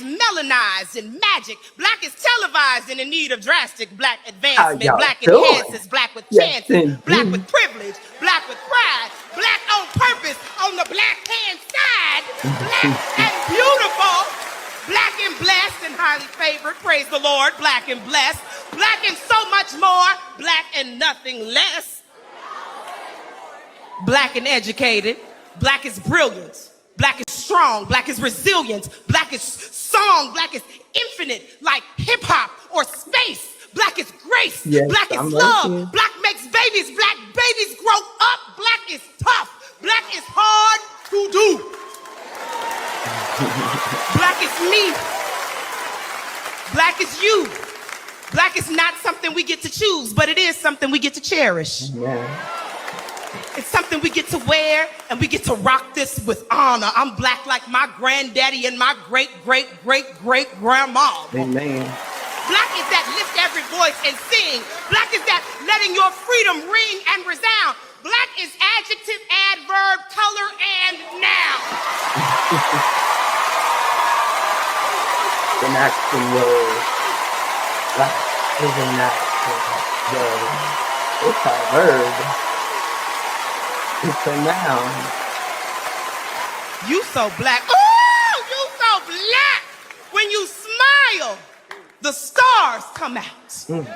is melanized in magic. Black is televised and in need of drastic black How advancement. y'all Black doing? enhances, black with Yes, chances, black with indeed. privilege, black with pride, black on purpose on the black hand side, black and beautiful, black and blessed and highly favored, praise the Lord, black and blessed, black and so much more, black and nothing less, black and educated, black is brilliant, black is strong, black is resilient, black is song, black is infinite, like hip hop or space. Black is grace, Yes, black is I'm right love, here. black makes babies, black babies grow up, black is tough, black is hard to do. Black is me, black is you. Black is not something we get to choose, but it is something we get to cherish. Amen. It's something we get to wear, and we get to rock this with honor. I'm black like my granddaddy and my great-great-great-great-grandma. Amen. Black is that lift every voice and sing. Black is that letting your freedom ring and resound. Black is adjective, adverb, color, and noun. An action word. Black is an action word. It's a verb. It's a noun. You so black. Ooh, you so black. When you smile, the stars come out. Baby,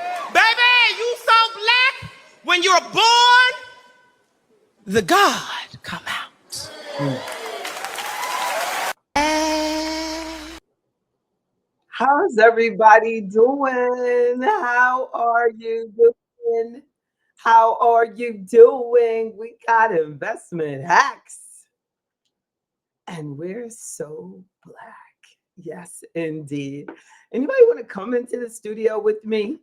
you so black. When you're born, the God come out. How's everybody doing? How are you doing? How are you doing? We got investment hacks. And we're so black. Yes, indeed. Anybody want to come into the studio with me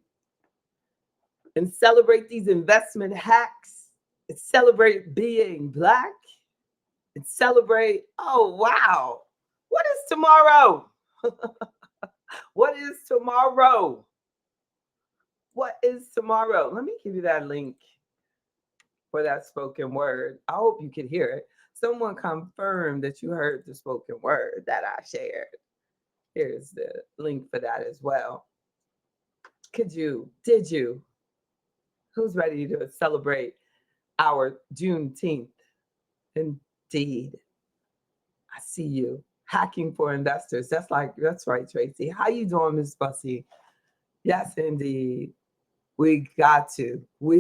and celebrate these investment hacks? And celebrate being black? And celebrate, oh, wow. What is tomorrow? What is tomorrow? What is tomorrow? Let me give you that link for that spoken word. I hope you could hear it. Someone confirmed that you heard the spoken word that I shared. Here's the link for that as well. Did you? Who's ready to celebrate our Juneteenth? Indeed. I see you. Hacking for investors. That's right, Tracy. How you doing, Miss Bussy? Yes, indeed. We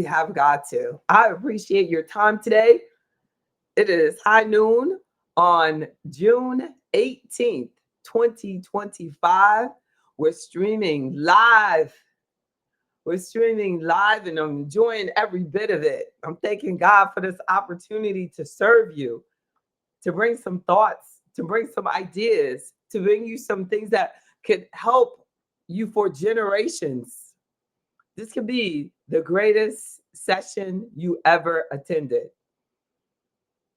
have got to. I appreciate your time today. It is high noon on June 18th, 2025. We're streaming live. And I'm enjoying every bit of it. I'm thanking God for this opportunity to serve you, to bring some thoughts, to bring some ideas, to bring you some things that could help you for generations. This could be the greatest session you ever attended.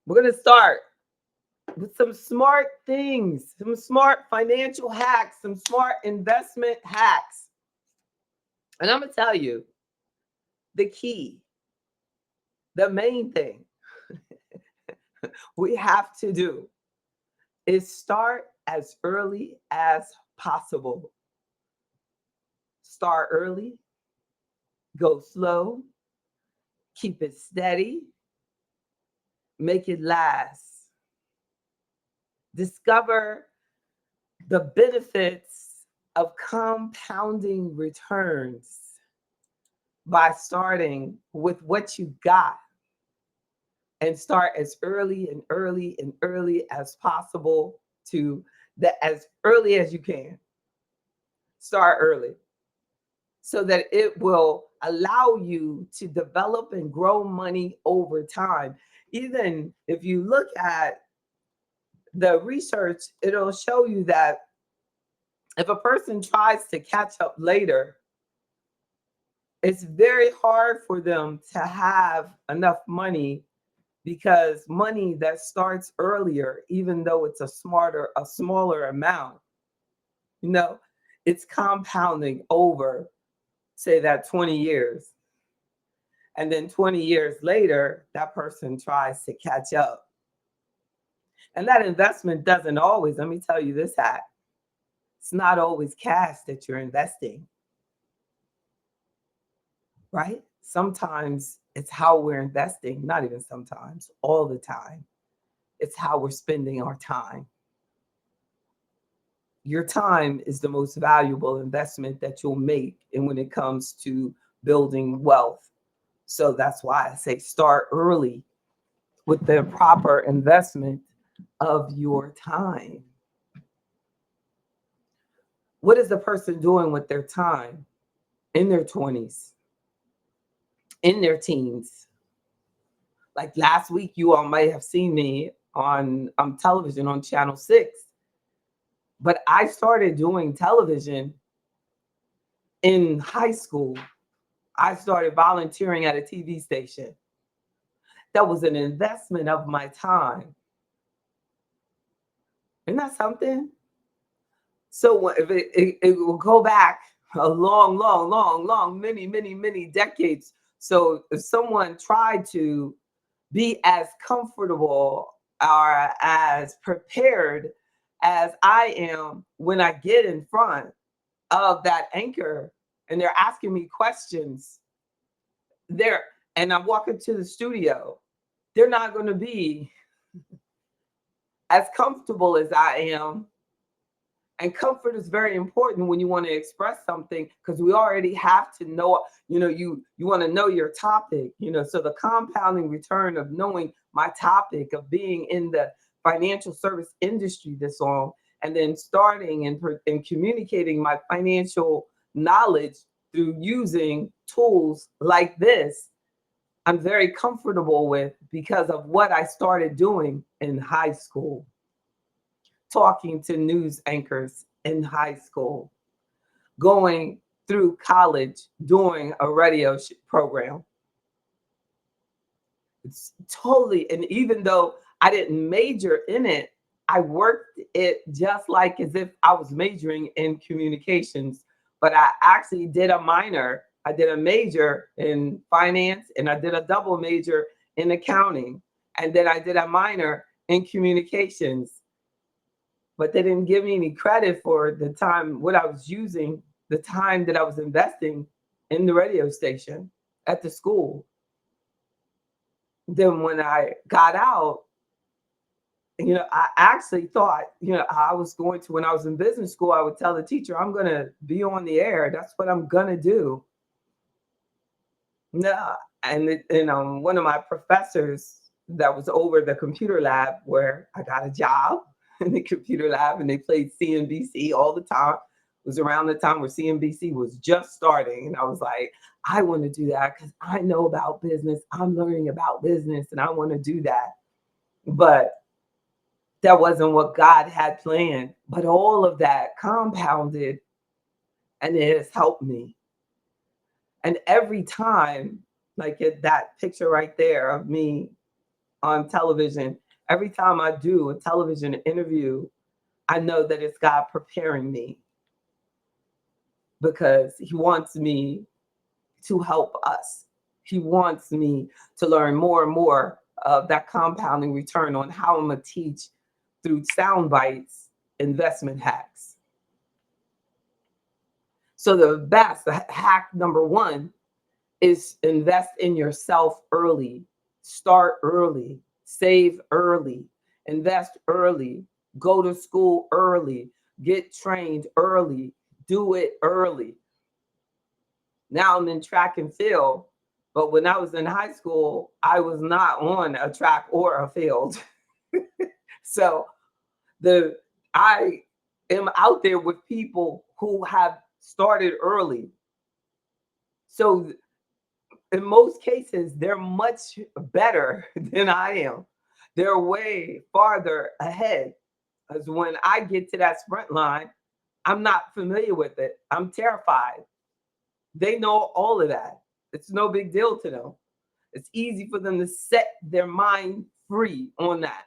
We're going to start with some smart things, some smart financial hacks, some smart investment hacks. And I'm going to tell you the key, the main thing we have to do is start as early as possible. Start early, go slow, keep it steady, make it last. Discover the benefits of compounding returns by starting with what you got, and start as early as possible to as early as you can. Start early so that it will allow you to develop and grow money over time. Even if you look at the research, it'll show you that if a person tries to catch up later, it's very hard for them to have enough money, because money that starts earlier, even though it's a smaller amount, it's compounding over, say, that 20 years. And then 20 years later, that person tries to catch up. And that investment doesn't always, let me tell you this hack, It's not always cash that you're investing, right? Sometimes it's how we're investing, not even sometimes, all the time. It's how we're spending our time. Your time is the most valuable investment that you'll make, and when it comes to building wealth. So that's why I say start early with the proper investment of your time. What is the person doing with their time in their 20s, in their teens? Like last week, you all might have seen me on television on Channel 6, but I started doing television in high school. I started volunteering at a TV station. That was an investment of my time. Isn't that something? So if it will go back a long, long, long, long, many, many, many decades. So if someone tried to be as comfortable or as prepared as I am when I get in front of that anchor and they're asking me questions, they're and I walk into the studio, they're not going to be as comfortable as I am. And comfort is very important when you want to express something, because we already have to know, you want to know your topic, so the compounding return of knowing my topic, of being in the financial service industry this long, and then starting and communicating my financial knowledge through using tools like this, I'm very comfortable with, because of what I started doing in high school. Talking to news anchors in high school, going through college, doing a radio program. It's totally, and even though I didn't major in it, I worked it just like as if I was majoring in communications, but I actually did a minor. I did a major in finance, and I did a double major in accounting, and then I did a minor in communications. But they didn't give me any credit for the time, what I was using, the time that I was investing in the radio station at the school. Then when I got out, I actually thought, I was going to, when I was in business school, I would tell the teacher, I'm going to be on the air. That's what I'm going to do. No. And one of my professors that was over the computer lab, where I got a job in the computer lab, and they played CNBC all the time. It was around the time where CNBC was just starting. And I was like, I want to do that because I know about business. I'm learning about business and I want to do that. But that wasn't what God had planned. But all of that compounded, and it has helped me. And every time, like that picture right there of me on television, every time I do a television interview, I know that it's God preparing me, because He wants me to help us. He wants me to learn more and more of that compounding return on how I'm going to teach through sound bites, investment hacks. So the hack number one is invest in yourself early. Start early, save early, invest early, go to school early, get trained early, do it early. Now I'm in track and field, but when I was in high school, I was not on a track or a field. So I am out there with people who have started early. So in most cases, they're much better than I am. They're way farther ahead. Because when I get to that sprint line, I'm not familiar with it. I'm terrified. They know all of that. It's no big deal to them. It's easy for them to set their mind free on that.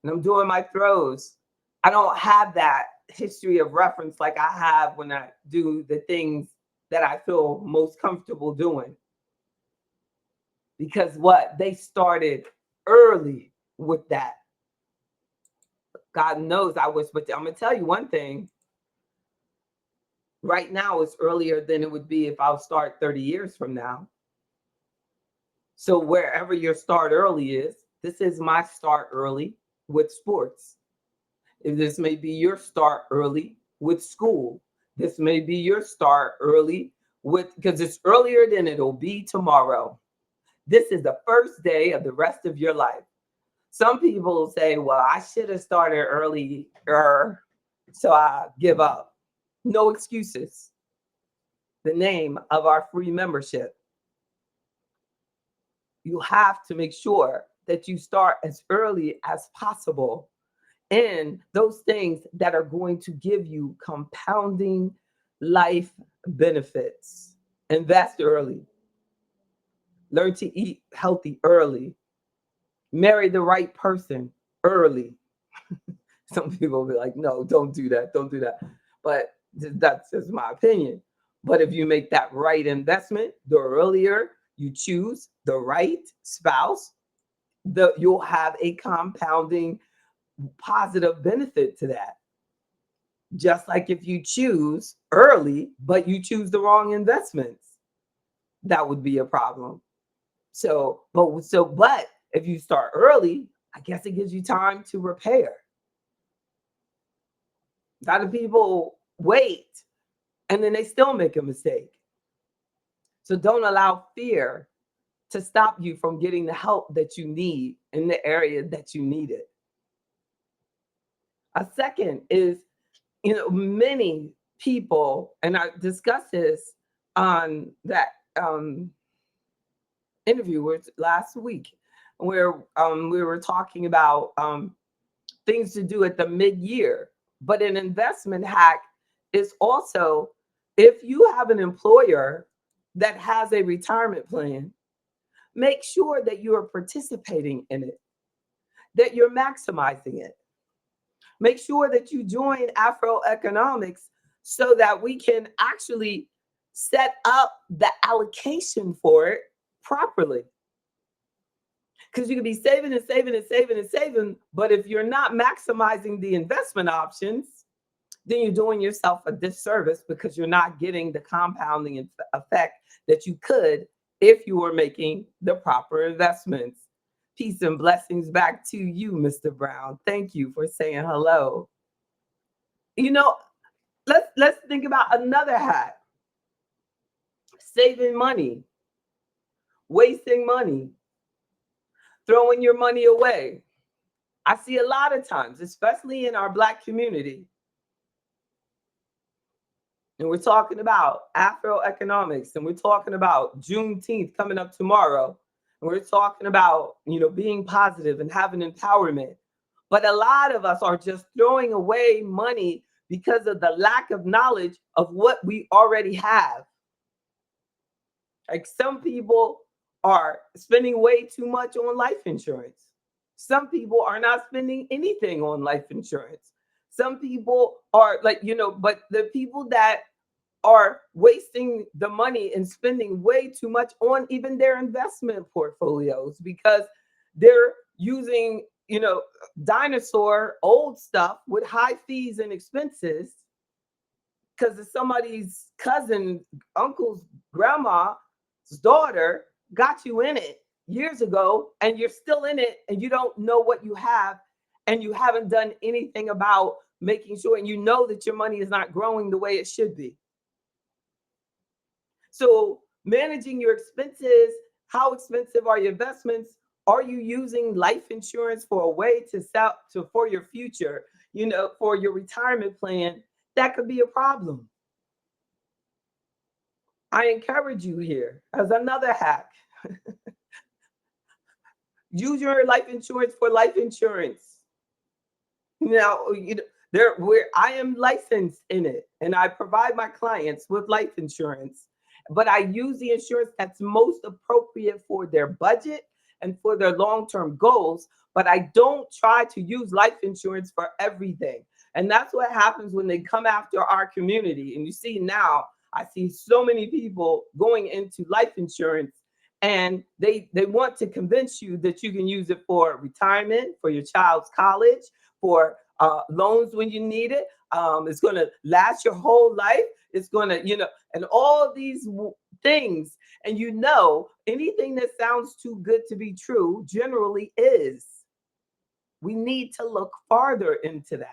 And I'm doing my throws. I don't have that history of reference like I have when I do the things that I feel most comfortable doing. Because they started early with that. God knows I was, but I'm going to tell you one thing. Right now, it's earlier than it would be if I'll start 30 years from now. So wherever your start early is, this is my start early with sports. If this may be your start early with school. This may be your start early with, because it's earlier than it'll be tomorrow. This is the first day of the rest of your life. Some people say, well, I should have started earlier, so I give up. No excuses. The name of our free membership. You have to make sure that you start as early as possible in those things that are going to give you compounding life benefits. Invest early. Learn to eat healthy early. Marry the right person early. Some people will be like, no, don't do that. Don't do that. But that's just my opinion. But if you make that right investment, the earlier you choose the right spouse, you'll have a compounding positive benefit to that. Just like if you choose early, but you choose the wrong investments, that would be a problem. But if you start early, I guess it gives you time to repair. A lot of people wait and then they still make a mistake. So don't allow fear to stop you from getting the help that you need in the area that you need it. A second is, many people, and I discussed this on that interview with last week, where we were talking about things to do at the mid-year. But an investment hack is also, if you have an employer that has a retirement plan, make sure that you are participating in it, that you're maximizing it. Make sure that you join Afro Economics so that we can actually set up the allocation for it properly. Because you can be saving and saving and saving and saving, but if you're not maximizing the investment options, then you're doing yourself a disservice because you're not getting the compounding effect that you could if you were making the proper investments. Peace and blessings back to you, Mr. Brown. Thank you for saying hello. You know, let's think about another hack. Saving money, wasting money, throwing your money away. I see a lot of times, especially in our Black community, and we're talking about Afro economics, and we're talking about Juneteenth coming up tomorrow, and we're talking about, being positive and having empowerment. But a lot of us are just throwing away money because of the lack of knowledge of what we already have. Like, some people are spending way too much on life insurance. Some people are not spending anything on life insurance. Some people are like, but the people that are wasting the money and spending way too much on even their investment portfolios because they're using, dinosaur old stuff with high fees and expenses because it's somebody's cousin, uncle's grandma's daughter got you in it years ago, and you're still in it and you don't know what you have, and you haven't done anything about making sure, and you know that your money is not growing the way it should be. So managing your expenses, how expensive are your investments? Are you using life insurance for a way to sell for your future, for your retirement plan? That could be a problem. I encourage you here as another hack. Use your life insurance for life insurance. Now, where I am licensed in it, and I provide my clients with life insurance, but I use the insurance that's most appropriate for their budget and for their long-term goals. But I don't try to use life insurance for everything. And that's what happens when they come after our community. And you see now, I see so many people going into life insurance, and they want to convince you that you can use it for retirement, for your child's college, for loans when you need it. It's going to last your whole life. It's going to, and all these things. And anything that sounds too good to be true generally is. We need to look farther into that.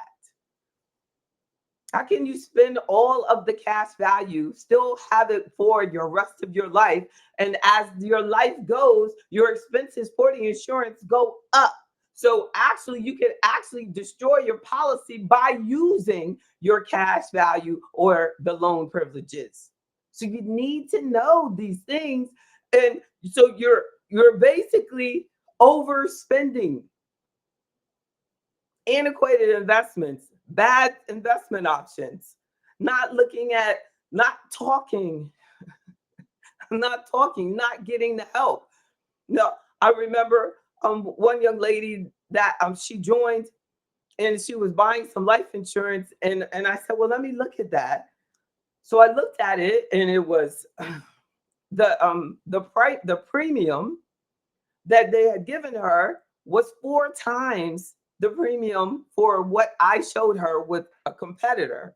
How can you spend all of the cash value, still have it for your rest of your life? And as your life goes, your expenses for the insurance go up. So actually, you can actually destroy your policy by using your cash value or the loan privileges. So you need to know these things. And so you're basically overspending. Antiquated investments, bad investment options, not looking at, not talking, not getting the help. No, I remember one young lady that she joined and she was buying some life insurance, and I said, well, let me look at that. So I looked at it, and it was the price, the premium that they had given her was 4 times the premium for what I showed her with a competitor.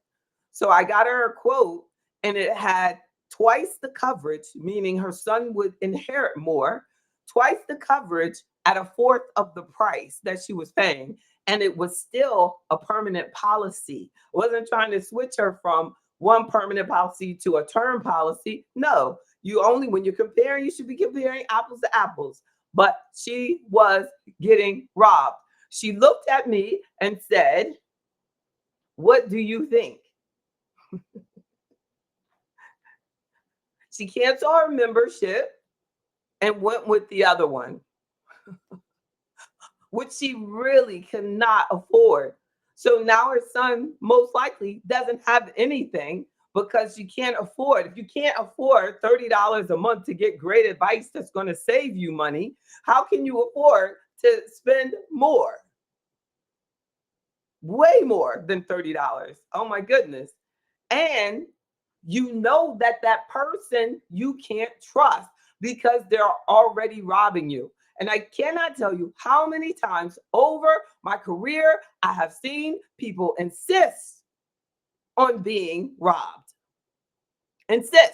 So I got her a quote, and it had twice the coverage, meaning her son would inherit more, twice the coverage at a fourth of the price that she was paying. And it was still a permanent policy. I wasn't trying to switch her from one permanent policy to a term policy. No, when you're comparing, you should be comparing apples to apples. But she was getting robbed. She looked at me and said, what do you think? She canceled her membership and went with the other one, which she really cannot afford. So now her son most likely doesn't have anything because you can't afford. If you can't afford $30 a month to get great advice that's going to save you money, how can you afford to spend more? Way more than $30. Oh my goodness. And that person you can't trust because they're already robbing you. And I cannot tell you how many times over my career I have seen people insist on being robbed. Insist.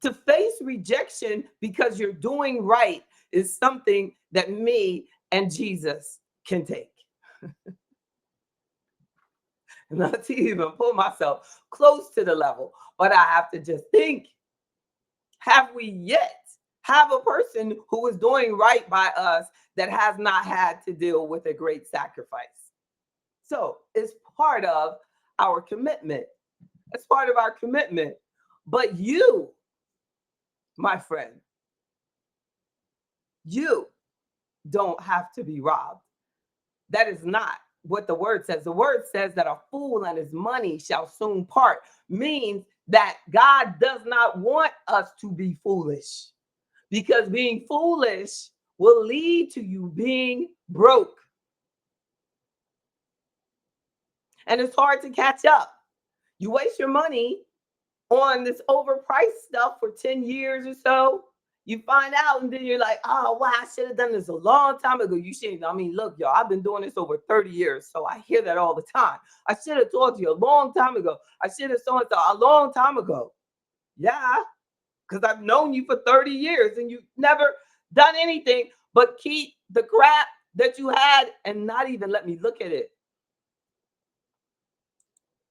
To face rejection because you're doing right is something that me and Jesus can take. Not to even put myself close to the level, but I have to just think, have we yet have a person who is doing right by us that has not had to deal with a great sacrifice? So it's part of our commitment. It's part of our commitment. But you, my friend, you don't have to be robbed. That is not what the word says. The word says that a fool and his money shall soon part, means that God does not want us to be foolish, because being foolish will lead to you being broke. And it's hard to catch up. You waste your money on this overpriced stuff for 10 years or so. You find out, and then you're like, oh, wow, I should have done this a long time ago. You shouldn't. I mean, look, y'all, I've been doing this over 30 years, so I hear that all the time. I should have told you a long time ago. I should have so and so a long time ago. Yeah, because I've known you for 30 years, and you've never done anything but keep the crap that you had and not even let me look at it.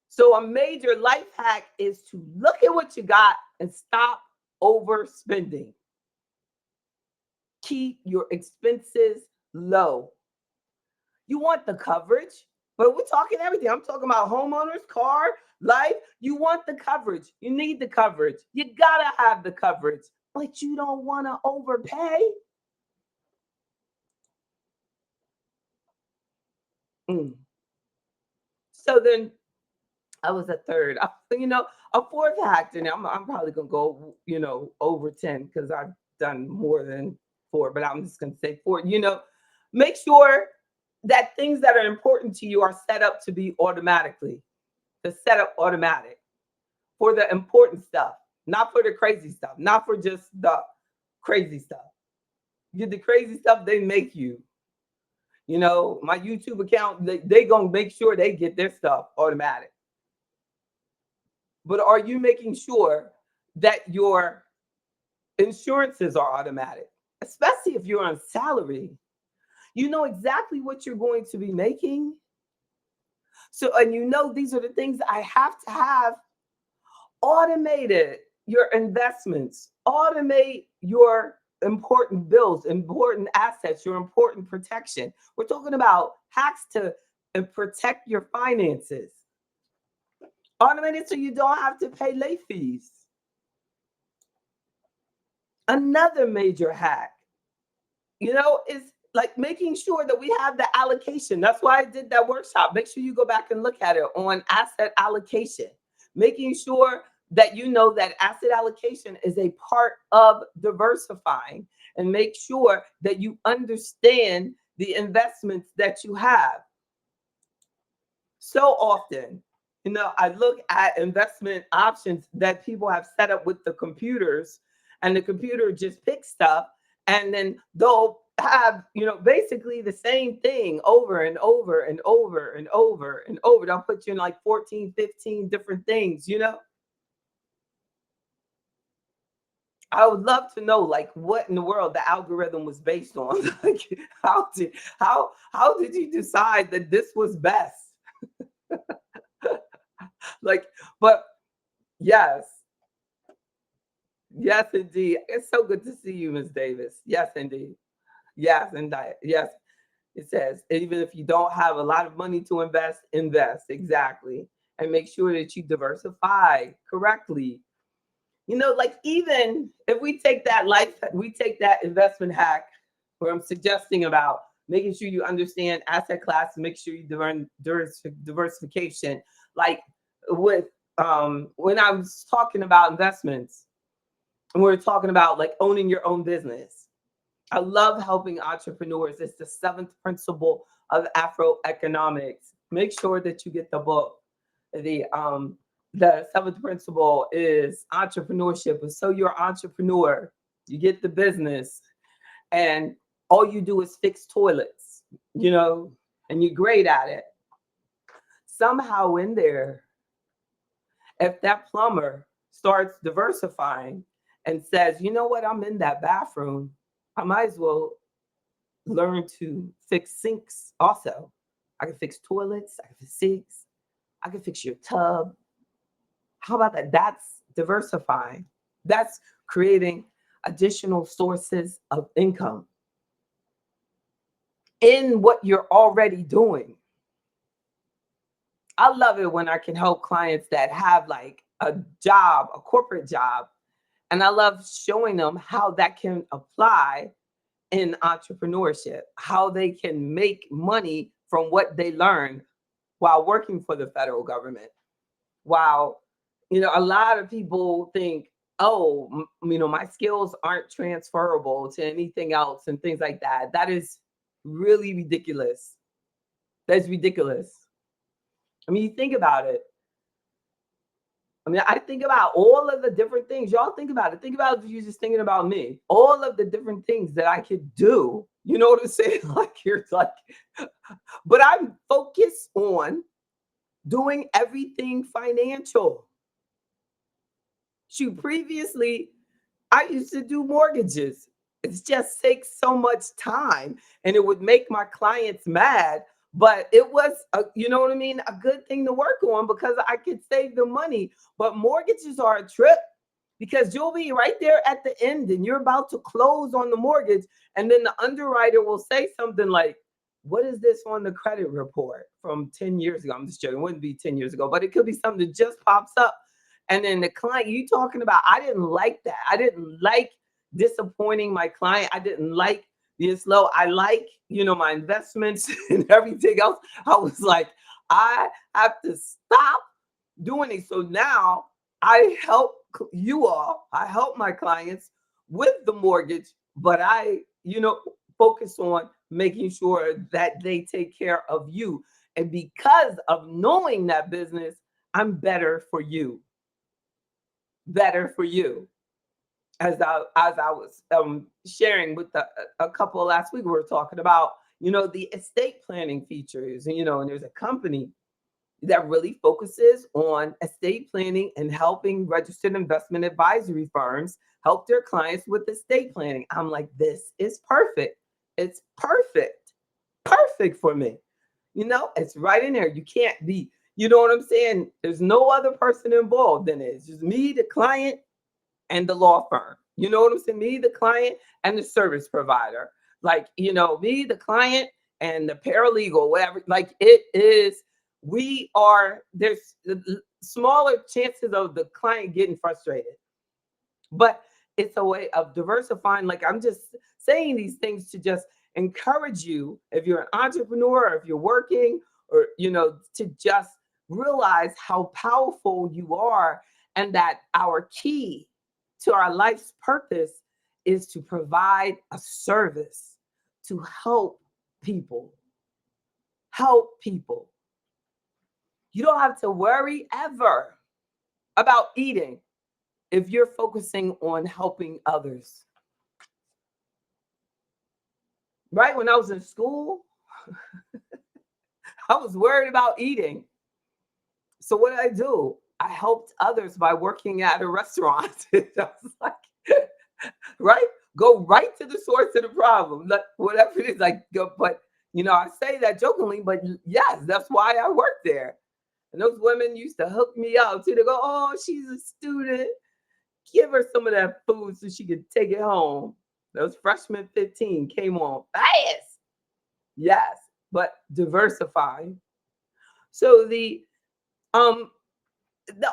So a major life hack is to look at what you got and stop overspending. Keep your expenses low. You want the coverage, but we're talking everything. I'm talking about homeowners, car, life. You want the coverage. You need the coverage. You gotta have the coverage, but you don't want to overpay. So then I was a third. A fourth hack, and I'm probably gonna go, over 10 because I've done more than 4, but I'm just gonna say 4. Make sure that things that are important to you are set up to be automatically, to set up automatic for the important stuff, not for the crazy stuff, not for just the crazy stuff. The crazy stuff, they make you. My YouTube account, they gonna make sure they get their stuff automatic. But are you making sure that your insurances are automatic? Especially if you're on salary, you know exactly what you're going to be making. So, and these are the things I have to have automated. Your investments, automate your important bills, important assets, your important protection. We're talking about hacks to protect your finances. Automate it so you don't have to pay late fees. Another major hack, is like making sure that we have the allocation. That's why I did that workshop. Make sure you go back and look at it on asset allocation. Making sure that you know that asset allocation is a part of diversifying, and make sure that you understand the investments that you have. So often, I look at investment options that people have set up with the computers, and the computer just picks stuff, and then they'll have, basically the same thing over and over and over and over and over. They'll put you in like 14, 15 different things. I would love to know, like, what in the world the algorithm was based on. Like, how did you decide that this was best? Like, but yes, yes, indeed. It's so good to see you, Miss Davis. Yes, indeed. Yes, and yes, it says even if you don't have a lot of money to invest, invest exactly, and make sure that you diversify correctly. Like, even if we take that investment hack where I'm suggesting about making sure you understand asset class, make sure you diversification. Like, with when I was talking about investments, and we are talking about like owning your own business. I love helping entrepreneurs. It's the seventh principle of Afro economics. Make sure that you get the book. The seventh principle is entrepreneurship. So you're an entrepreneur, you get the business, and all you do is fix toilets, and you're great at it. Somehow in there, if that plumber starts diversifying and says, you know what, I'm in that bathroom, I might as well learn to fix sinks also. I can fix toilets, I can fix sinks, I can fix your tub. How about that? That's diversifying. That's creating additional sources of income in what you're already doing. I love it when I can help clients that have like a job, a corporate job, and I love showing them how that can apply in entrepreneurship, how they can make money from what they learned while working for the federal government. While, a lot of people think, oh, my skills aren't transferable to anything else and things like that. That is really ridiculous. That's ridiculous. I mean, you think about it. I mean, I think about all of the different things. Y'all think about it. Think about if you're just thinking about me. All of the different things that I could do. You know what I'm saying? Like, you're like, but I'm focused on doing everything financial. Shoot, previously, I used to do mortgages. It just takes so much time, and it would make my clients mad. But it was, you know what I mean, a good thing to work on because I could save the money. But mortgages are a trip because you'll be right there at the end and you're about to close on the mortgage. And then the underwriter will say something like, what is this on the credit report from 10 years ago? I'm just joking. It wouldn't be 10 years ago, but it could be something that just pops up. And then the client, you talking about, I didn't like that. I didn't like disappointing my client. I didn't like being slow. I like, my investments and everything else. I was like, I have to stop doing it. So now I help I help my clients with the mortgage, but I, focus on making sure that they take care of you. And because of knowing that business, I'm better for you. Better for you. As I was sharing with a couple last week, we were talking about, The estate planning features, and there's a company that really focuses on estate planning and helping registered investment advisory firms help their clients with estate planning. I'm like, this is perfect. It's perfect. Perfect for me. It's right in there. You can't be, you know what I'm saying? There's no other person involved in it. It's just me, the client, and the law firm. You know what I'm saying? Me, the client, and the service provider. Like, me, the client, and the paralegal, whatever. Like, it is, there's smaller chances of the client getting frustrated. But it's a way of diversifying. Like, I'm just saying these things to just encourage you, if you're an entrepreneur, or if you're working, or, to just realize how powerful you are, and that our key to our life's purpose is to provide a service to help people. Help people. You don't have to worry ever about eating if you're focusing on helping others. Right? When I was in school, I was worried about eating. So what did I do? I helped others by working at a restaurant. I was like, right? Go right to the source of the problem. Whatever it is, like go, but I say that jokingly, but yes, that's why I worked there. And those women used to hook me up too. They go, oh, she's a student. Give her some of that food so she could take it home. Those freshman 15 came on fast. Yes, but diversifying. So um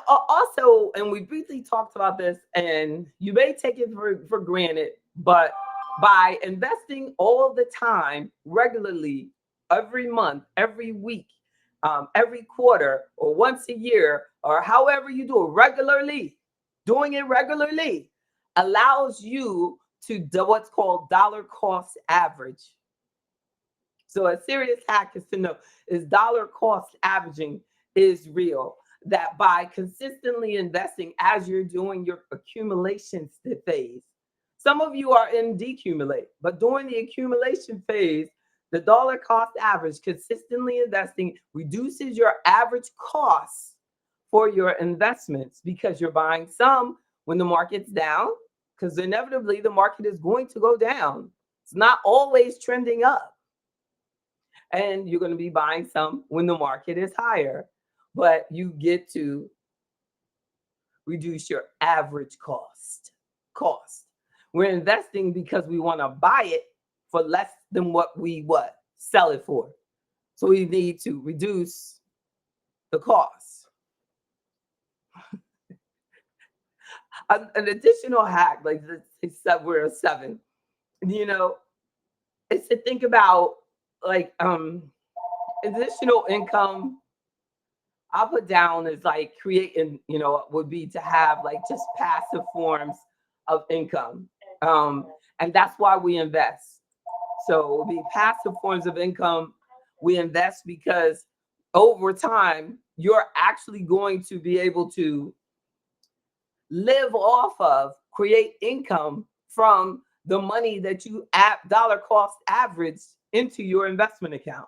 also, and we briefly talked about this, and you may take it for granted, but by investing all the time, regularly, every month, every week, every quarter, or once a year, or however you do it regularly, doing it regularly allows you to do what's called dollar cost average. So a serious hack is to know is dollar cost averaging is real. That by consistently investing as you're doing your accumulation phase, some of you are in decumulate, but during the accumulation phase, the dollar cost average, consistently investing, reduces your average costs for your investments, because you're buying some when the market's down, because inevitably the market is going to go down. It's not always trending up. And you're going to be buying some when the market is higher, but you get to reduce your average cost. We're investing because we want to buy it for less than what we sell it for. So we need to reduce the cost. An additional hack, like we're a 7, is to think about like additional income. I'll put down as like creating, would be to have like just passive forms of income. And that's why we invest. So the passive forms of income, we invest because over time, you're actually going to be able to live off of, create income from the money that you dollar cost average into your investment account.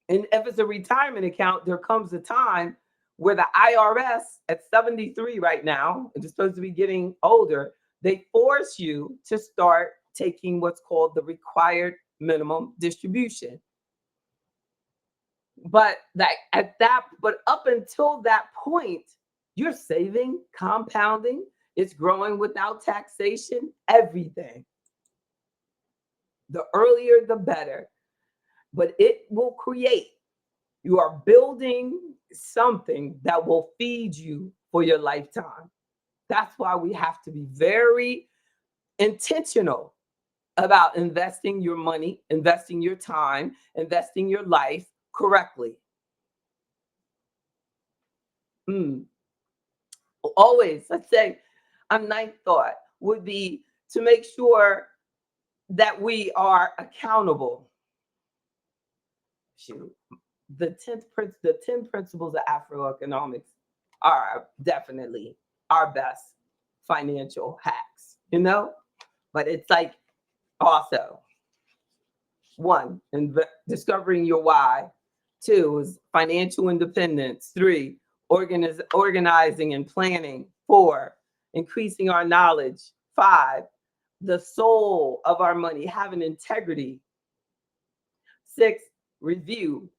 And if it's a retirement account, there comes a time where the IRS at 73 right now, and it's supposed to be getting older, they force you to start taking what's called the required minimum distribution. But up until that point, you're saving, compounding, it's growing without taxation, everything. The earlier, the better. But it will create, you are building something that will feed you for your lifetime. That's why we have to be very intentional about investing your money, investing your time, investing your life correctly. Always, let's say a ninth thought would be to make sure that we are accountable. The 10 principles of Afroeconomics are definitely our best financial hacks, but it's like also 1, discovering your why. 2 is financial independence. 3, organizing and planning. 4, increasing our knowledge. 5, the soul of our money, having integrity. 6, review.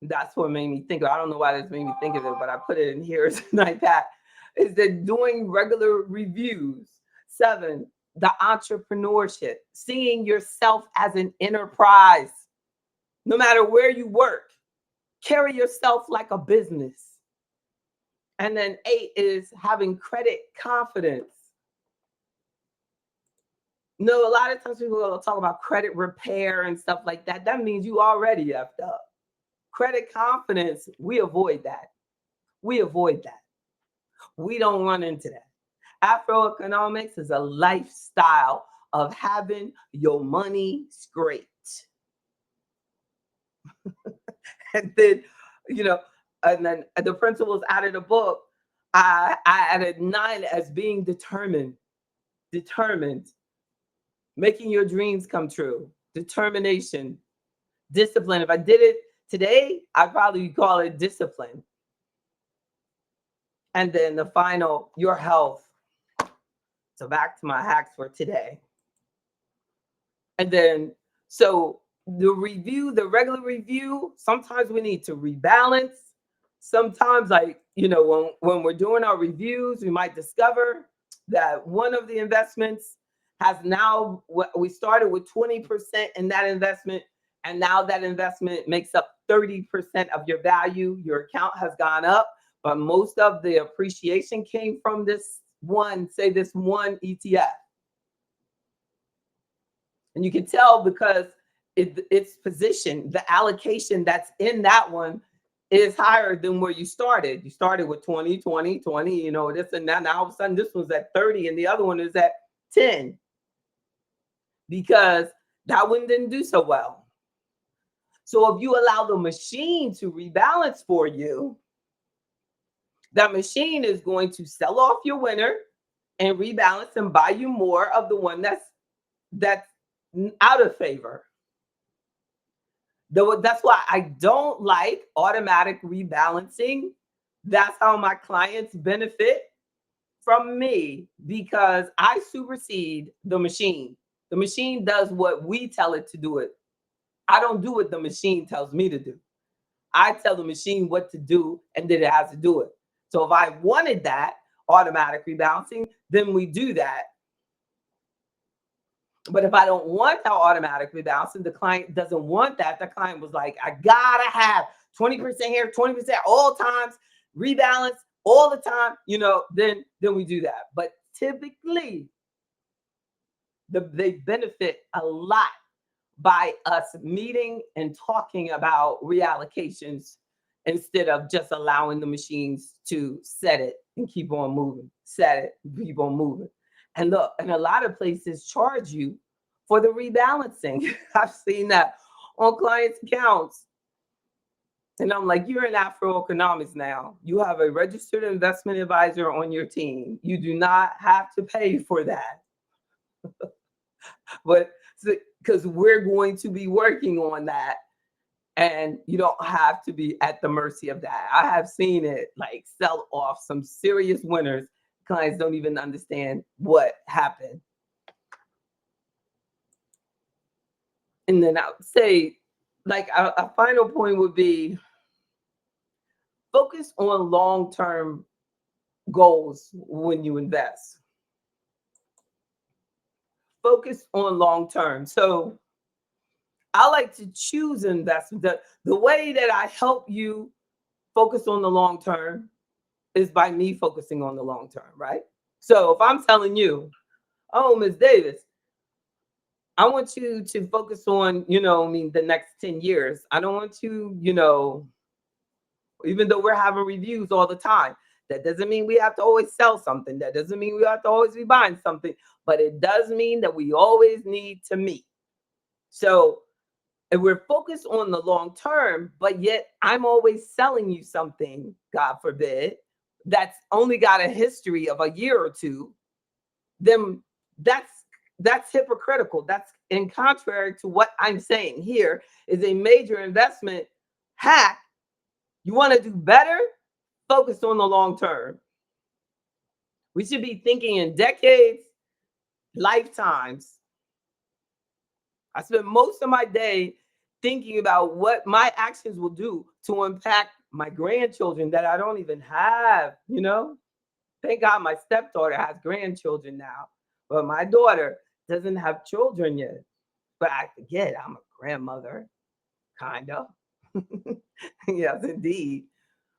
That's what made me think of. I don't know why this made me think of it, but I put it in here like that. Is that doing regular reviews. 7, the entrepreneurship, seeing yourself as an enterprise. No matter where you work, carry yourself like a business. And then 8 is having credit confidence. No, a lot of times people will talk about credit repair and stuff like that. That means you already effed up. Credit confidence, we avoid that. We avoid that. We don't run into that. Afroeconomics is a lifestyle of having your money straight. And then, and then the principles added a book. I added 9 as being determined, making your dreams come true, determination, discipline. If I did it today, I'd probably call it discipline. And then the final, your health. So back to my hacks for today. And then, so the review, the regular review, sometimes we need to rebalance. Sometimes, like, when we're doing our reviews, we might discover that one of the investments has now, we started with 20% in that investment, and now that investment makes up 30% of your value. Your account has gone up, but most of the appreciation came from this one ETF. And you can tell because its position, the allocation that's in that one is higher than where you started. You started with 20, 20, 20, this and that. Now all of a sudden this one's at 30 and the other one is at 10 because that one didn't do so well. So if you allow the machine to rebalance for you, that machine is going to sell off your winner and rebalance and buy you more of the one that's out of favor. That's why I don't like automatic rebalancing. That's how my clients benefit from me, because I supersede the machine. The machine does what we tell it to do it. I don't do what the machine tells me to do. I tell the machine what to do, and then it has to do it. So if I wanted that automatic rebalancing, then we do that. But if I don't want that automatic rebalancing, the client doesn't want that. The client was like, I gotta have 20% here, 20% all times, rebalance all the time, then we do that. But typically, they benefit a lot by us meeting and talking about reallocations instead of just allowing the machines to set it and keep on moving, set it, keep on moving. And look, and a lot of places charge you for the rebalancing. I've seen that on clients' accounts. And I'm like, you're in Afroeconomics now. You have a registered investment advisor on your team. You do not have to pay for that. But because we're going to be working on that, and you don't have to be at the mercy of that. I have seen it like sell off some serious winners. Clients don't even understand what happened. And then I would say, like, a final point would be focus on long-term goals when you invest. Focus on long-term. So I like to choose investment. The way that I help you focus on the long term is by me focusing on the long term, right? So if I'm telling you, oh, Ms. Davis, I want you to focus on, the next 10 years. I don't want you, even though we're having reviews all the time, that doesn't mean we have to always sell something. That doesn't mean we have to always be buying something, but it does mean that we always need to meet. So if we're focused on the long term, but yet I'm always selling you something, God forbid, that's only got a history of a year or two, then that's hypocritical. That's in contrary to what I'm saying here, is a major investment hack. You want to do better? Focus on the long term. We should be thinking in decades, lifetimes. I spend most of my day thinking about what my actions will do to impact my grandchildren that I don't even have, you know? Thank God my stepdaughter has grandchildren now, but my daughter doesn't have children yet. But I forget I'm a grandmother, kind of. Yes, indeed.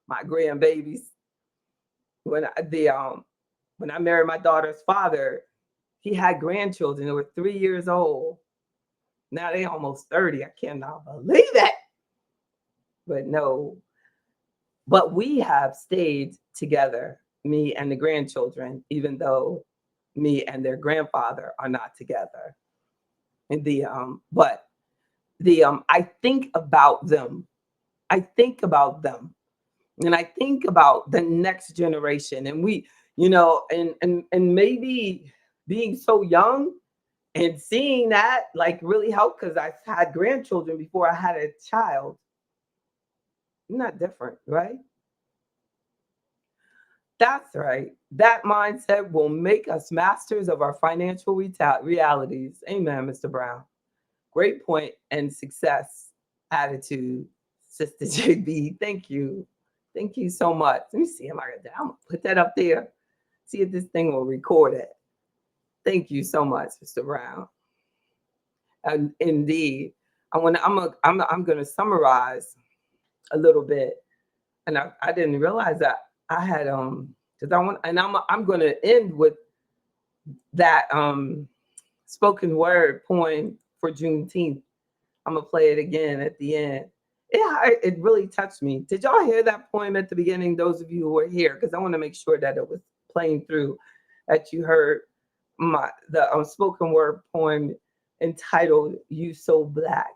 My grandbabies. When I married my daughter's father, he had grandchildren that were 3 years old. Now they almost 30. I cannot believe it. But no, but we have stayed together, me and the grandchildren, even though me and their grandfather are not together. And but I think about them. I think about them. And I think about the next generation. And we, and maybe being so young and seeing that like really helped because I had grandchildren before I had a child. Not different, right? That's right. That mindset will make us masters of our financial realities. Amen, Mr. Brown. Great point and success attitude, Sister JB. Thank you. Thank you so much. Let me see. I'm gonna put that up there. See if this thing will record it. Thank you so much, Mr. Brown. And indeed, I'm gonna summarize a little bit. And I didn't realize that I had because I'm gonna end with that spoken word poem for Juneteenth. I'm gonna play it again at the end. It really touched me. Did y'all hear that poem at the beginning? Those of you who were here, because I want to make sure that it was playing through, that you heard the spoken word poem entitled "You So Black,"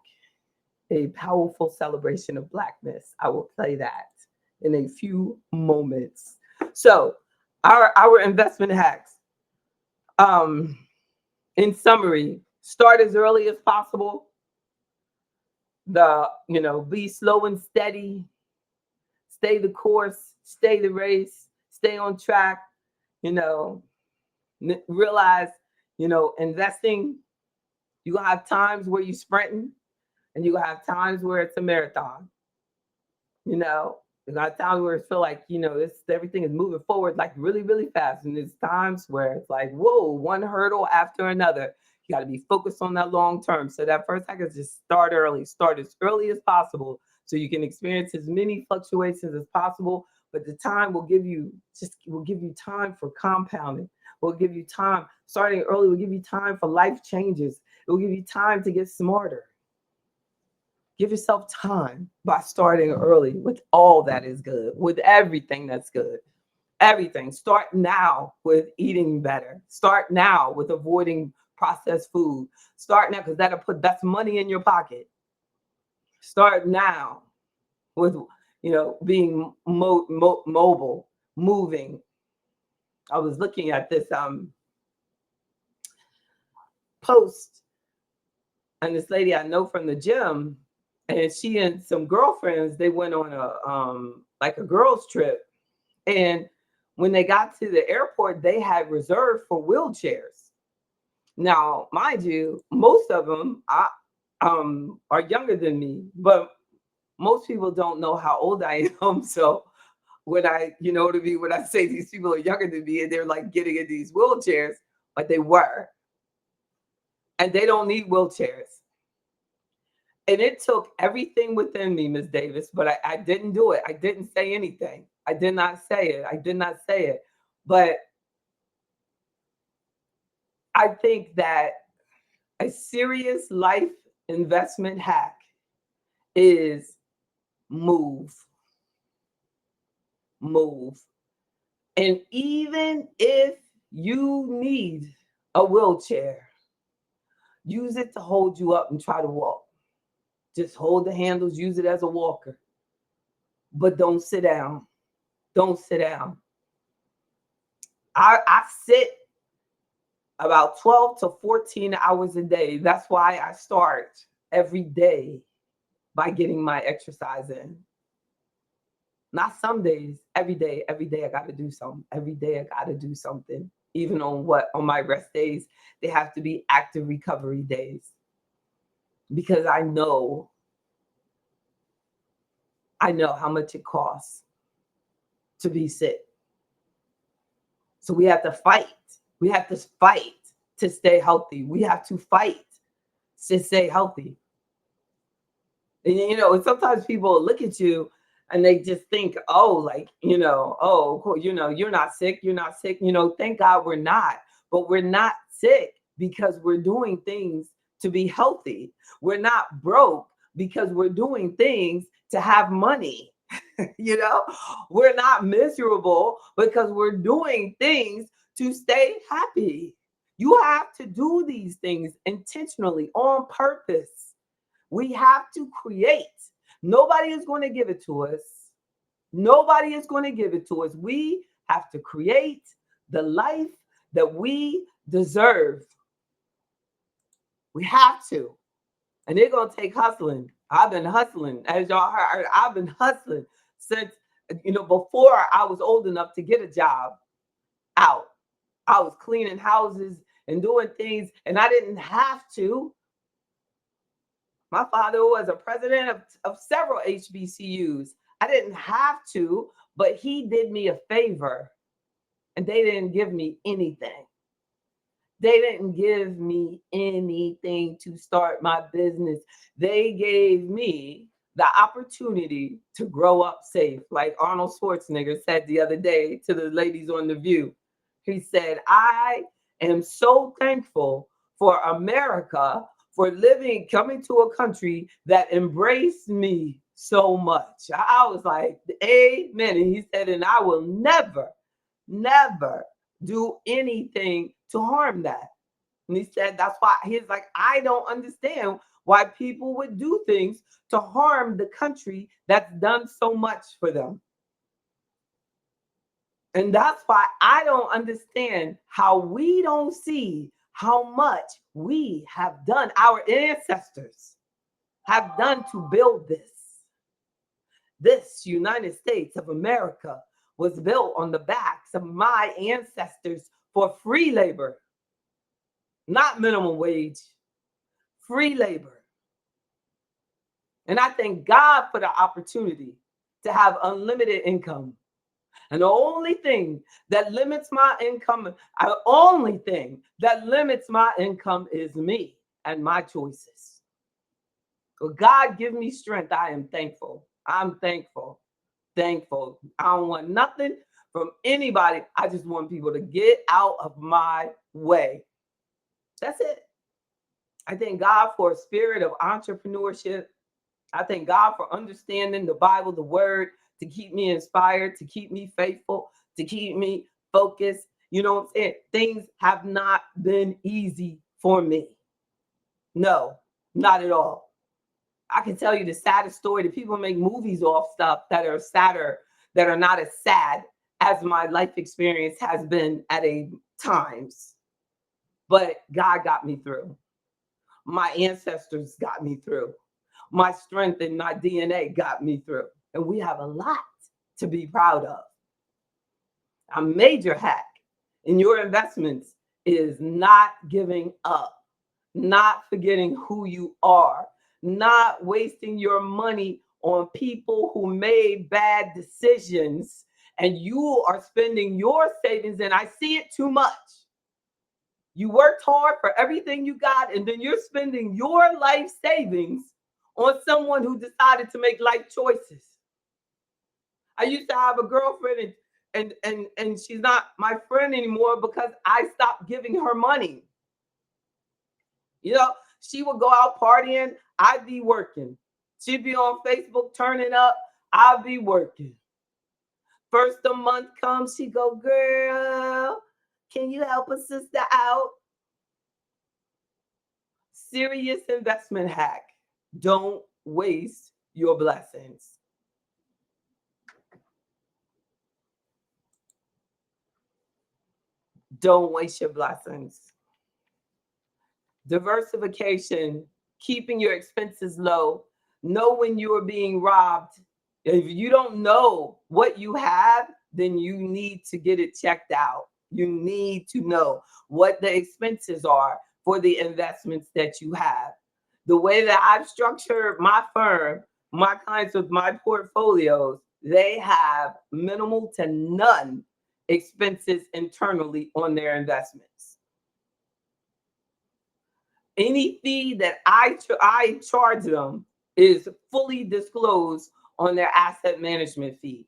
a powerful celebration of Blackness. I will play that in a few moments. So, our investment hacks. In summary, start as early as possible. Be slow and steady, stay the course, stay the race, stay on track. Realize, investing, you're gonna have times where you're sprinting and you're gonna have times where it's a marathon. There's got times where it feel like, everything is moving forward like really, really fast. And there's times where it's like, whoa, one hurdle after another. You got to be focused on that long term. So that first hack is just start early, start as early as possible so you can experience as many fluctuations as possible. But the time will give you time for compounding. We'll give you time. Starting early will give you time for life changes. It will give you time to get smarter. Give yourself time by starting early with all that is good, with everything that's good. Everything. Start now with eating better. Start now with avoiding processed food. Start now because that's money in your pocket. Start now with being mobile, moving. I was looking at this post, and this lady I know from the gym, and she and some girlfriends, they went on a girls trip, and when they got to the airport, they had reserved for wheelchairs. Now, mind you, most of them are younger than me, but most people don't know how old I am. So when when I say these people are younger than me and they're like getting in these wheelchairs, but they were, and they don't need wheelchairs. And it took everything within me, Ms. Davis, but I didn't do it. I didn't say anything. I did not say it. I did not say it. But I think that a serious life investment hack is move. Move. And even if you need a wheelchair, use it to hold you up and try to walk. Just hold the handles, use it as a walker. But don't sit down. Don't sit down. I sit about 12 to 14 hours a day. That's why I start every day by getting my exercise in. Not some days, every day I got to do something. Every day I got to do something. Even on my rest days, they have to be active recovery days because I know how much it costs to be sick. So we have to fight. We have to fight to stay healthy. We have to fight to stay healthy. And sometimes people look at you and they just think, oh, like, oh, cool, you're not sick. You're not sick. Thank God we're not. But we're not sick because we're doing things to be healthy. We're not broke because we're doing things to have money. We're not miserable because we're doing things to stay happy. You have to do these things intentionally on purpose. We have to create. Nobody is going to give it to us. Nobody is going to give it to us. We have to create the life that we deserve. We have to. And they're going to take hustling. I've been hustling. As y'all heard, I've been hustling since, before I was old enough to get a job out. I was cleaning houses and doing things, and I didn't have to. My father was a president of several HBCUs. I didn't have to, but he did me a favor, and they didn't give me anything. They didn't give me anything to start my business. They gave me the opportunity to grow up safe. Like Arnold Schwarzenegger said the other day to the ladies on The View. He said, I am so thankful for America for coming to a country that embraced me so much. I was like, amen. And he said, and I will never, never do anything to harm that. And he said, that's why he's like, I don't understand why people would do things to harm the country that's done so much for them. And that's why I don't understand how we don't see how much we have done, our ancestors have done to build this. This United States of America was built on the backs of my ancestors for free labor, not minimum wage, free labor. And I thank God for the opportunity to have unlimited income. And the only thing that limits my income, is me and my choices. So God give me strength. I am thankful. I'm thankful. Thankful. I don't want nothing from anybody. I just want people to get out of my way. That's it. I thank God for a spirit of entrepreneurship. I thank God for understanding the Bible, the word, to keep me inspired, to keep me faithful, to keep me focused. You know what I'm saying? Things have not been easy for me. No, not at all. I can tell you the saddest story. That people make movies off stuff that are sadder, that are not as sad as my life experience has been at times. But God got me through. My ancestors got me through. My strength and my DNA got me through. And we have a lot to be proud of. A major hack in your investments is not giving up, not forgetting who you are, not wasting your money on people who made bad decisions, and you are spending your savings, and I see it too much. You worked hard for everything you got, and then you're spending your life savings on someone who decided to make life choices. I used to have a girlfriend, and she's not my friend anymore because I stopped giving her money. She would go out partying, I'd be working. She'd be on Facebook turning up, I'd be working. First the month comes, she go, girl, can you help a sister out? Serious investment hack. Don't waste your blessings. Don't waste your blessings. diversification, keeping your expenses low, know when you are being robbed. If you don't know what you have, then you need to get it checked out. You need to know what the expenses are for the investments that you have. The way that I've structured my firm, my clients with my portfolios, they have minimal to none expenses internally on their investments. Any fee that I charge them is fully disclosed on their asset management fee.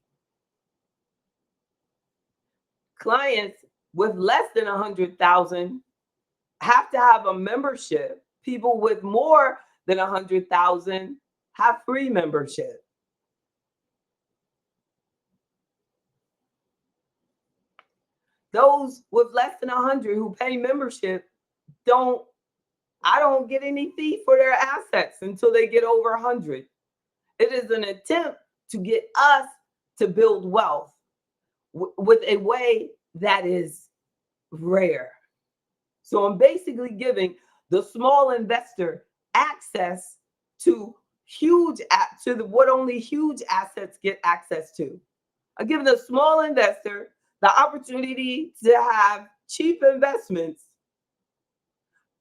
Clients with less than 100,000 have to have a membership. People with more than 100,000 have free membership. Those with less than 100 who pay membership I don't get any fee for their assets until they get over 100. It is an attempt to get us to build wealth with a way that is rare. So I'm basically giving the small investor access to what only huge assets get access to. I'm giving the small investor the opportunity to have cheap investments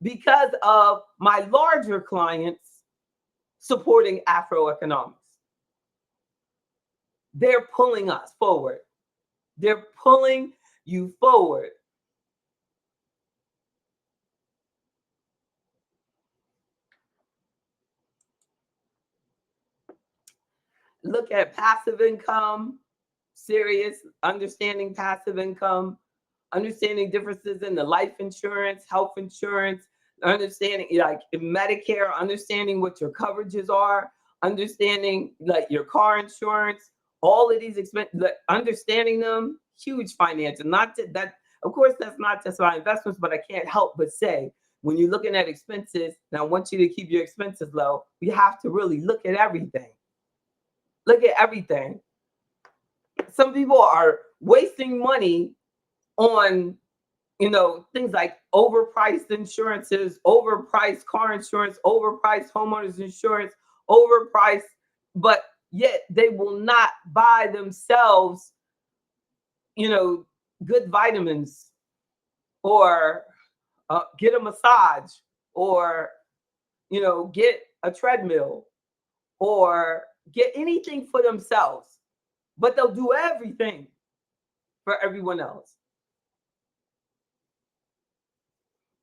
because of my larger clients supporting Afroeconomics. They're pulling us forward. They're pulling you forward. Look at passive income, serious, understanding passive income, understanding differences in the life insurance, health insurance, understanding like Medicare, understanding what your coverages are, understanding like your car insurance, all of these expenses, understanding them, huge financial. Not that, of course, that's not just my investments, but I can't help but say, when you're looking at expenses, and I want you to keep your expenses low, you have to really look at everything. Look at everything. Some people are wasting money on things like overpriced insurances, overpriced car insurance, overpriced homeowners insurance, overpriced, but yet they will not buy themselves, good vitamins or get a massage or, get a treadmill or get anything for themselves, but they'll do everything for everyone else.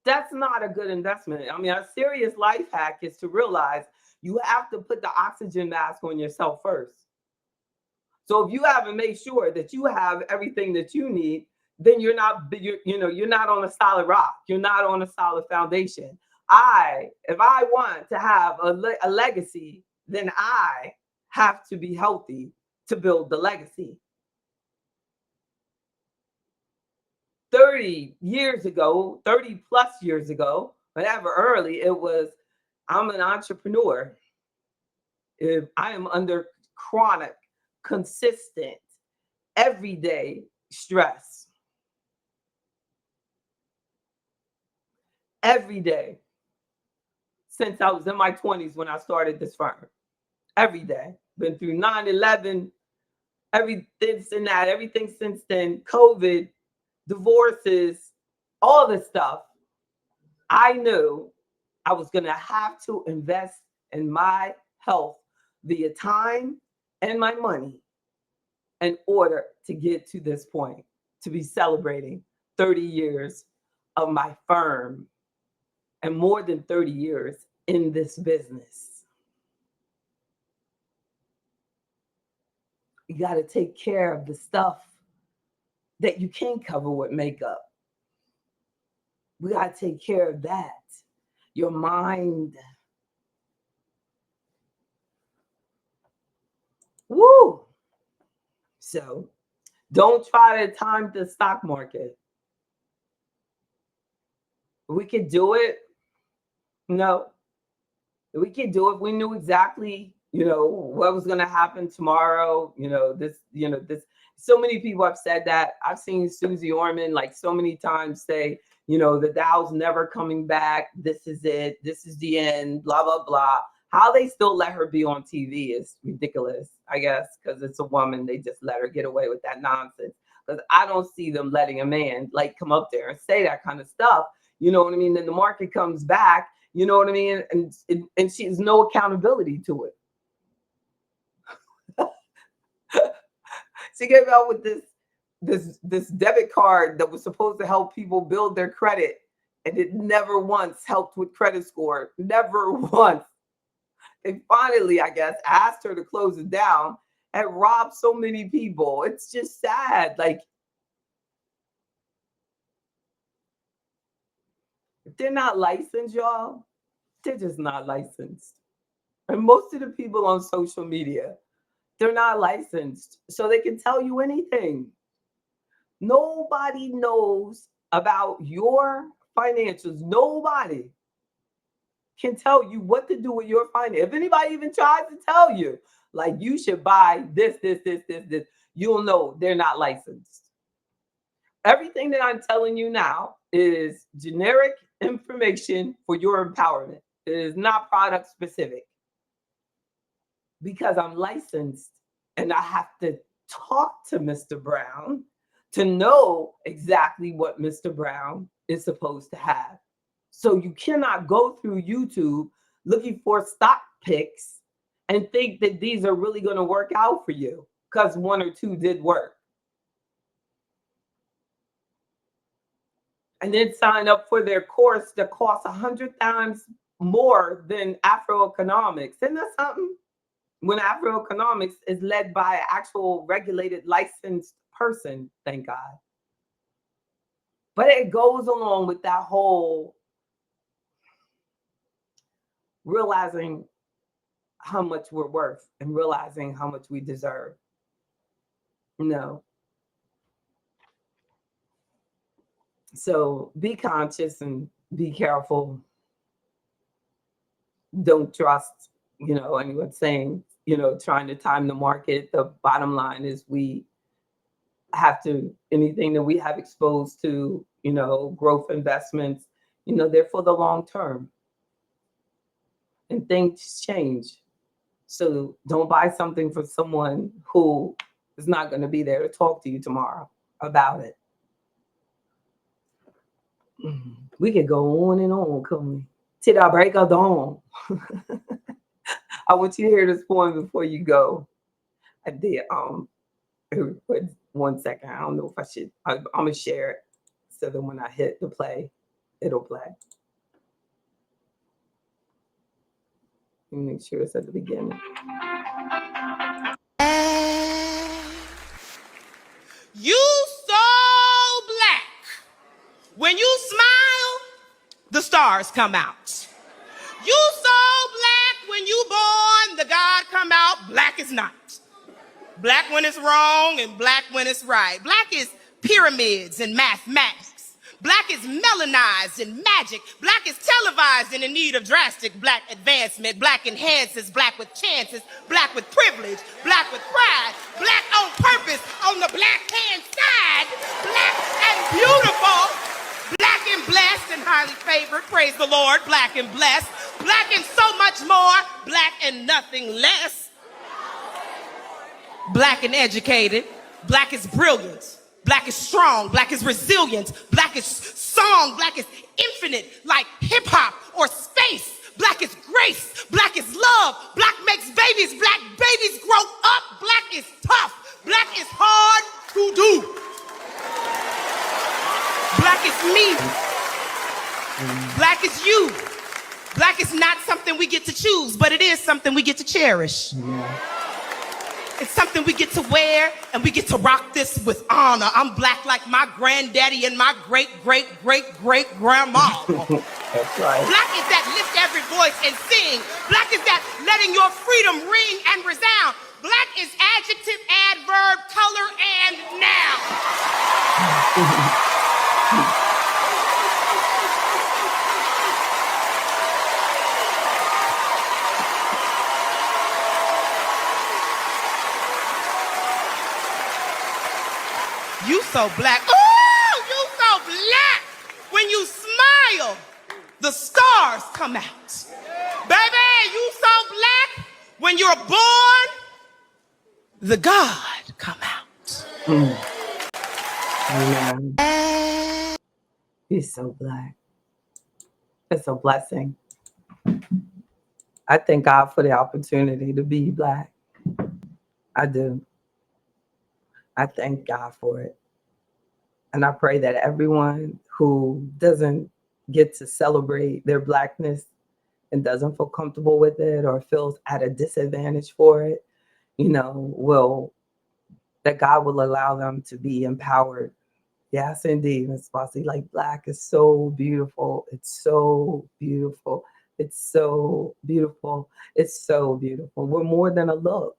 That's not a good investment. I mean, a serious life hack is to realize you have to put the oxygen mask on yourself first. So if you haven't made sure that you have everything that you need, then you're not on a solid rock. You're not on a solid foundation. If I want to have a legacy, then I have to be healthy to build the legacy. 30 years ago, 30 plus years ago, whatever early, it was, I'm an entrepreneur. If I am under chronic, consistent, everyday stress. Every day. Since I was in my 20s when I started this firm. Every day. Been through 9/11, everything and that, everything since then, COVID, divorces, all this stuff. I knew I was going to have to invest in my health via time and my money in order to get to this point, to be celebrating 30 years of my firm and more than 30 years in this business. You got to take care of the stuff that you can't cover with makeup. We got to take care of that. Your mind. Woo! So don't try to time the stock market. We could do it. No. We could do it if we knew exactly what was going to happen tomorrow. So many people have said that. I've seen Susie Orman like so many times say, the Dow's never coming back. This is it. This is the end, blah, blah, blah. How they still let her be on TV is ridiculous, I guess, because it's a woman. They just let her get away with that nonsense. Because I don't see them letting a man like come up there and say that kind of stuff. You know what I mean? Then the market comes back, you know what I mean? And she has no accountability to it. She came out with this debit card that was supposed to help people build their credit, and it never once helped with credit score. Never once. They finally, I guess, asked her to close it down and robbed so many people. It's just sad. Like, they're not licensed, y'all. They're just not licensed. And most of the people on social media, they're not licensed, so they can tell you anything. Nobody knows about your financials. Nobody can tell you what to do with your finances. If anybody even tries to tell you, like, you should buy this, you'll know they're not licensed. Everything that I'm telling you now is generic information for your empowerment. It is not product specific. Because I'm licensed and I have to talk to Mr. Brown to know exactly what Mr. Brown is supposed to have. So you cannot go through YouTube looking for stock picks and think that these are really going to work out for you, because one or two did work. And then sign up for their course that costs 100 times more than Afroeconomics. Isn't that something? When Afroeconomics is led by an actual regulated, licensed person, thank God. But it goes along with that whole realizing how much we're worth and realizing how much we deserve. So be conscious and be careful. Don't trust, anyone saying, trying to time the market. The bottom line is we have to, anything that we have exposed to, growth investments, they're for the long term. And things change. So don't buy something for someone who is not going to be there to talk to you tomorrow about it. We could go on and on, couldn't we? Till I break of dawn. I want you to hear this poem before you go. I did. Wait 1 second. I don't know if I should. I'm gonna share it so that when I hit the play, it'll play. Let me make sure it's at the beginning. You so black. When you smile, the stars come out. You so black. When you born, the God come out. Black is not. Black when it's wrong and black when it's right. Black is pyramids and mathematics. Black is melanized in magic. Black is televised and in need of drastic black advancement. Black enhances, black with chances, black with privilege, black with pride, black on purpose on the black hand side, black and beautiful, black and blessed and highly favored, praise the Lord, black and blessed, black and so much more, black and nothing less. Black and educated, black is brilliant, black is strong, black is resilient, black is song, black is infinite, like hip hop or space. Black is grace, black is love, black makes babies, black babies grow up, black is tough, black is hard to do. Black is me, black is you. Black is not something we get to choose, but it is something we get to cherish. Yeah. It's something we get to wear, and we get to rock this with honor. I'm black like my granddaddy and my great-great-great-great-grandma. That's right. Black is that lift every voice and sing. Black is that letting your freedom ring and resound. Black is adjective, adverb, color, and noun. You so black. Oh, you so black. When you smile, the stars come out. Baby, you so black. When you're born, the God come out. Mm. Amen. He's so black. It's a blessing. I thank God for the opportunity to be black. I do. I thank God for it. And I pray that everyone who doesn't get to celebrate their blackness and doesn't feel comfortable with it or feels at a disadvantage for it, will that God will allow them to be empowered. Yes, indeed, Miss Bossy. Like black is so beautiful. It's so beautiful. It's so beautiful. It's so beautiful. We're more than a look.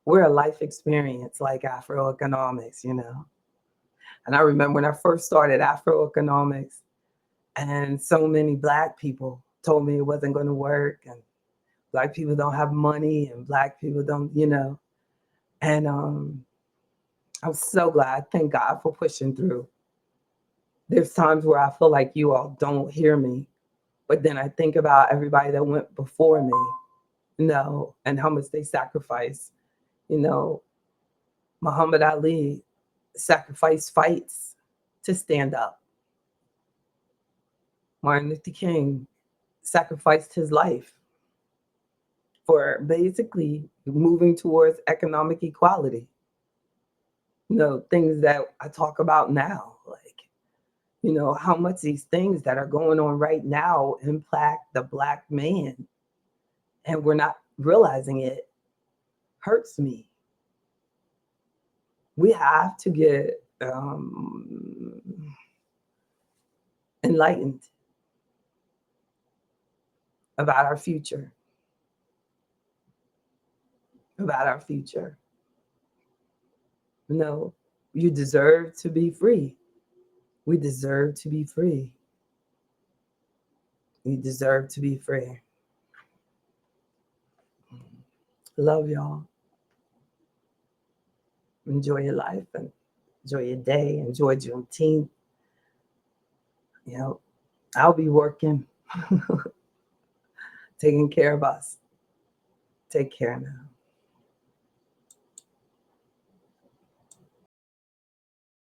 We're a life experience like Afroeconomics. And I remember when I first started Afroeconomics, and so many black people told me it wasn't going to work, and black people don't have money, and black people don't. And I'm so glad. Thank God for pushing through. There's times where I feel like you all don't hear me, but then I think about everybody that went before me, and how much they sacrificed. You know, Muhammad Ali sacrificed fights to stand up. Martin Luther King sacrificed his life for basically moving towards economic equality. Things that I talk about now, like, how much these things that are going on right now impact the black man, and we're not realizing it, hurts me. We have to get enlightened about our future, about our future. You deserve to be free. We deserve to be free. We deserve to be free. Love y'all. Enjoy your life and enjoy your day. Enjoy Juneteenth. I'll be working, taking care of us. Take care now.